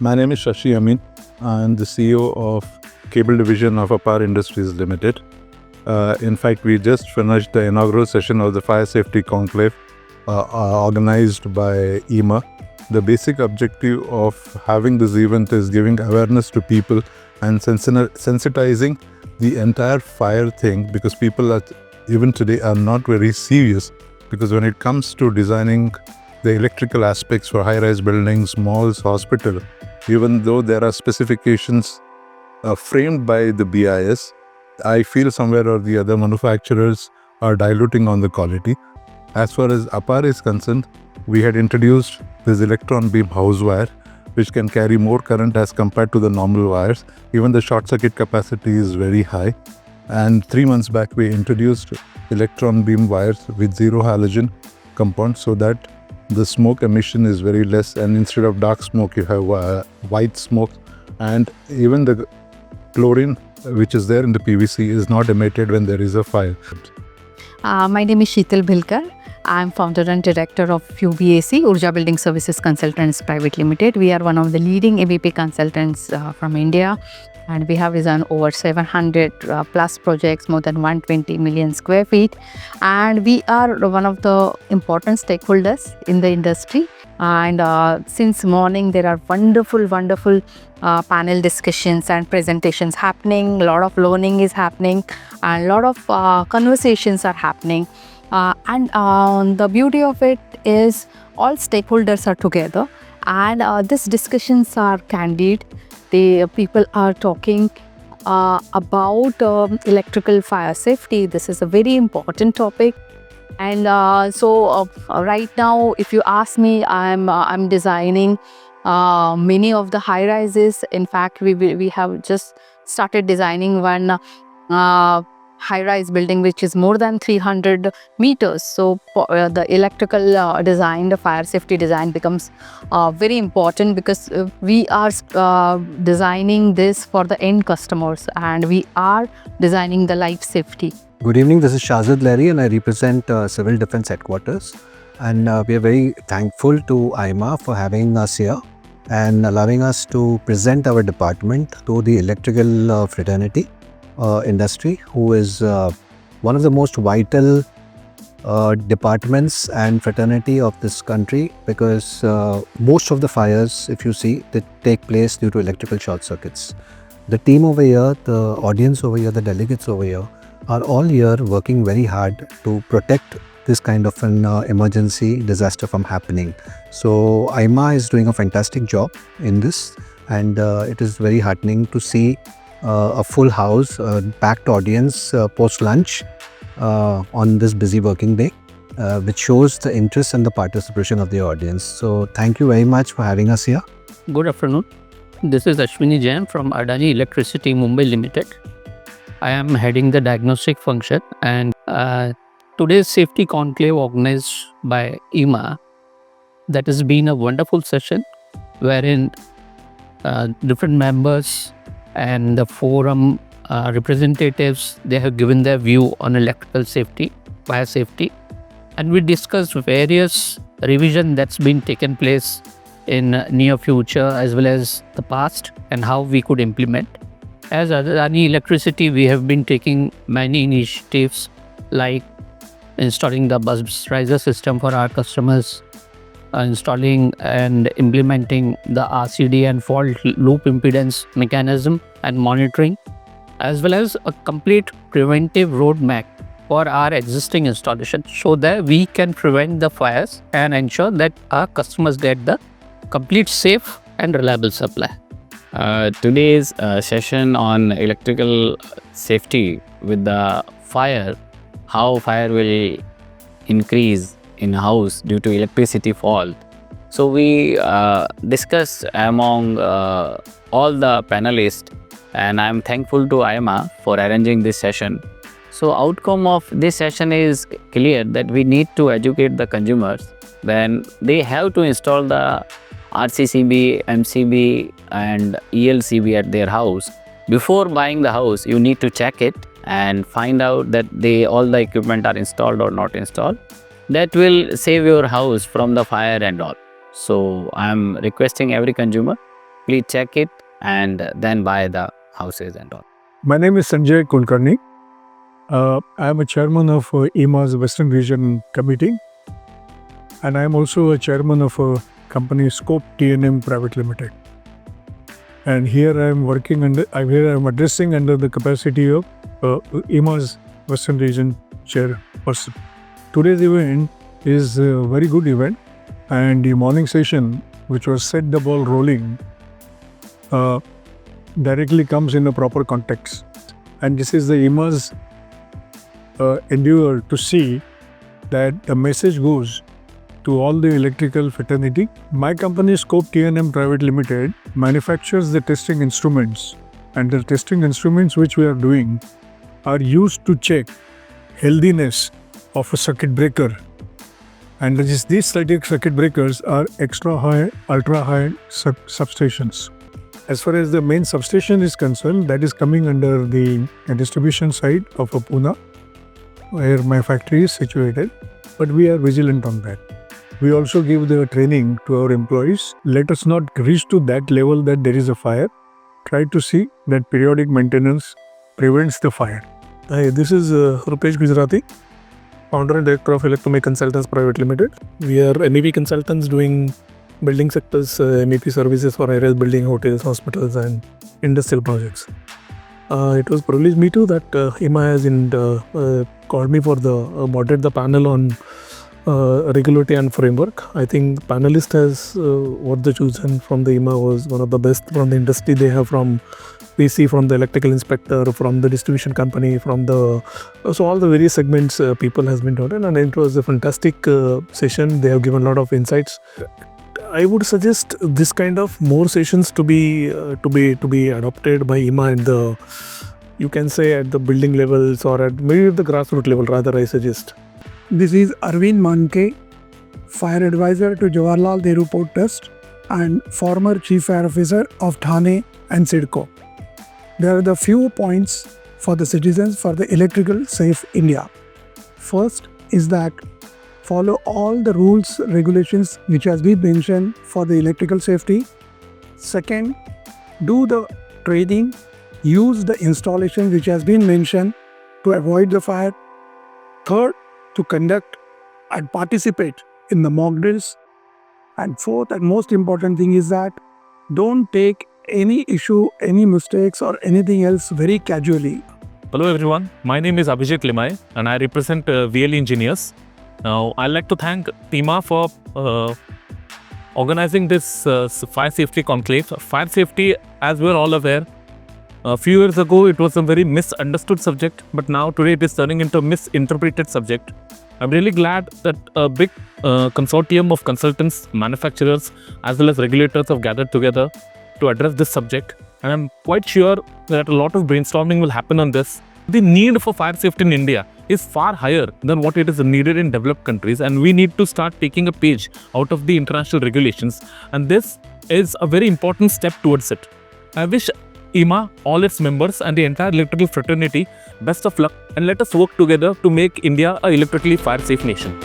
My name is Shashi Amin. I'm the CEO of Cable Division of APAR Industries Limited. In fact, we just finished the inaugural session of the Fire Safety Conclave organized by IEEMA. The basic objective of having this event is giving awareness to people and sensitizing the entire fire thing, because people are, even today, are not very serious, because when it comes to designing the electrical aspects for high-rise buildings, malls, hospital, even though there are specifications framed by the BIS, I feel somewhere or the other manufacturers are diluting on the quality. As far as APAR is concerned, we had introduced this electron beam house wire, which can carry more current as compared to the normal wires. Even the short circuit capacity is very high. And 3 months back, we introduced electron beam wires with zero halogen compound, so that the smoke emission is very less, and instead of dark smoke you have white smoke, and even the chlorine which is there in the PVC is not emitted when there is a fire. My name is 𝒊𝒎𝒂𝒂. I'm founder and director of 𝒊𝒎𝒂𝒂, Urja Building Services Consultants Private Limited. We are one of the leading ABP consultants from India, and we have designed over 700 plus projects, more than 120 million square feet, and we are one of the important stakeholders in the industry. And since morning there are wonderful panel discussions and presentations happening. A lot of learning is happening and a lot of conversations are happening, and the beauty of it is all stakeholders are together, and these discussions are candid. The people are talking about electrical fire safety. This is a very important topic, and so right now, if you ask me, I'm designing many of the high rises. In fact, we have just started designing one high-rise building which is more than 300 meters. So the electrical design, the fire safety design becomes very important, because we are designing this for the end customers, and we are designing the life safety. Good evening, this is Shahzad Larry and I represent Civil Defense Headquarters, and we are very thankful to IEEMA for having us here and allowing us to present our department to the electrical fraternity industry, who is one of the most vital departments and fraternity of this country, because most of the fires, if you see, they take place due to electrical short circuits. The team over here, the audience over here, the delegates over here are all here working very hard to protect this kind of an emergency disaster from happening. So IEEMA is doing a fantastic job in this, and it is very heartening to see a full house, packed audience post-lunch on this busy working day, which shows the interest and the participation of the audience. So thank you very much for having us here. Good afternoon. This is Ashwini Jain from Adani Electricity Mumbai Limited. I am heading the diagnostic function, and today's safety conclave organized by IEEMA, that has been a wonderful session wherein different members and the forum representatives, they have given their view on electrical safety, fire safety, and we discussed various revision that's been taken place in near future as well as the past, and how we could implement. As Adani Electricity, we have been taking many initiatives like installing the bus riser system for our customers, installing and implementing the RCD and fault loop impedance mechanism and monitoring, as well as a complete preventive roadmap for our existing installation, so that we can prevent the fires and ensure that our customers get the complete safe and reliable supply. Today's session on electrical safety with the fire, how fire will increase in house due to electricity fault. So we discussed among all the panelists, and I am thankful to IEEMA for arranging this session. So outcome of this session is clear, that we need to educate the consumers. Then they have to install the RCCB, MCB and ELCB at their house. Before buying the house, you need to check it and find out that all the equipment are installed or not installed. That will save your house from the fire and all. So I am requesting every consumer please check it and then buy the houses and all. My name is Sanjay Kulkarni. I am a chairman of IEEMA's Western Region Committee, and I am also a chairman of a company 𝒂𝒄𝒕𝒚𝒓𝒊𝒈𝒕 Private Limited. And here I am working under, I am addressing under the capacity of IEEMA's Western Region chairperson. Today's event is a very good event, and the morning session, which was set the ball rolling, directly comes in a proper context. And this is the IEEMA's endeavor to see that the message goes to all the electrical fraternity. My company 𝒂𝒄𝒕𝒚 Private Limited manufactures the testing instruments, and the testing instruments which we are doing are used to check healthiness of a circuit breaker. And these circuit breakers are extra high, ultra high substations. As far as the main substation is concerned, that is coming under the distribution side of Pune, where my factory is situated, but we are vigilant on that. We also give the training to our employees. Let us not reach to that level that there is a fire. Try to see that periodic maintenance prevents the fire. Hi, this is 𝒓𝒆𝒔𝒉𝒕, founder and director of Electrical Consultants Private Limited. We are MEP consultants doing building sectors, MEP services for areas, building hotels, hospitals and industrial projects. It was privileged me too that IEEMA has called me for the moderate the panel on regulatory and framework. I think panelist has what they chosen from the IEEMA was one of the best from the industry. They have from PC, from the electrical inspector, from the distribution company, from the so all the various segments people has been taught, and it was a fantastic session. They have given a lot of insights. I would suggest this kind of more sessions to be adopted by IEEMA and the, you can say at the building levels or at maybe at the grassroots level rather, I suggest. This is Arvind Manke, Fire Advisor to Jawaharlal Nehru Port Trust and former Chief Fire Officer of Thane and SIDCO. There are the few points for the citizens for the electrical safe India. First is that follow all the rules, regulations which has been mentioned for the electrical safety. Second, do the training, use the installation which has been mentioned to avoid the fire. Third, to conduct and participate in the mock drills. And fourth and most important thing is that don't take any issue, any mistakes or anything else very casually. Hello everyone, my name is 𝒊𝒒𝒒 and I represent VL Engineers. Now I'd like to thank IEEMA for organizing this fire safety conclave. Fire safety, as we're all aware, a few years ago it was a very misunderstood subject, but now today it is turning into a misinterpreted subject. I'm really glad that a big consortium of consultants, manufacturers as well as regulators have gathered together to address this subject, and I'm quite sure that a lot of brainstorming will happen on this. The need for fire safety in India is far higher than what it is needed in developed countries, and we need to start taking a page out of the international regulations, and this is a very important step towards it. I wish IEEMA, all its members and the entire electrical fraternity best of luck, and let us work together to make India a electrically fire safe nation.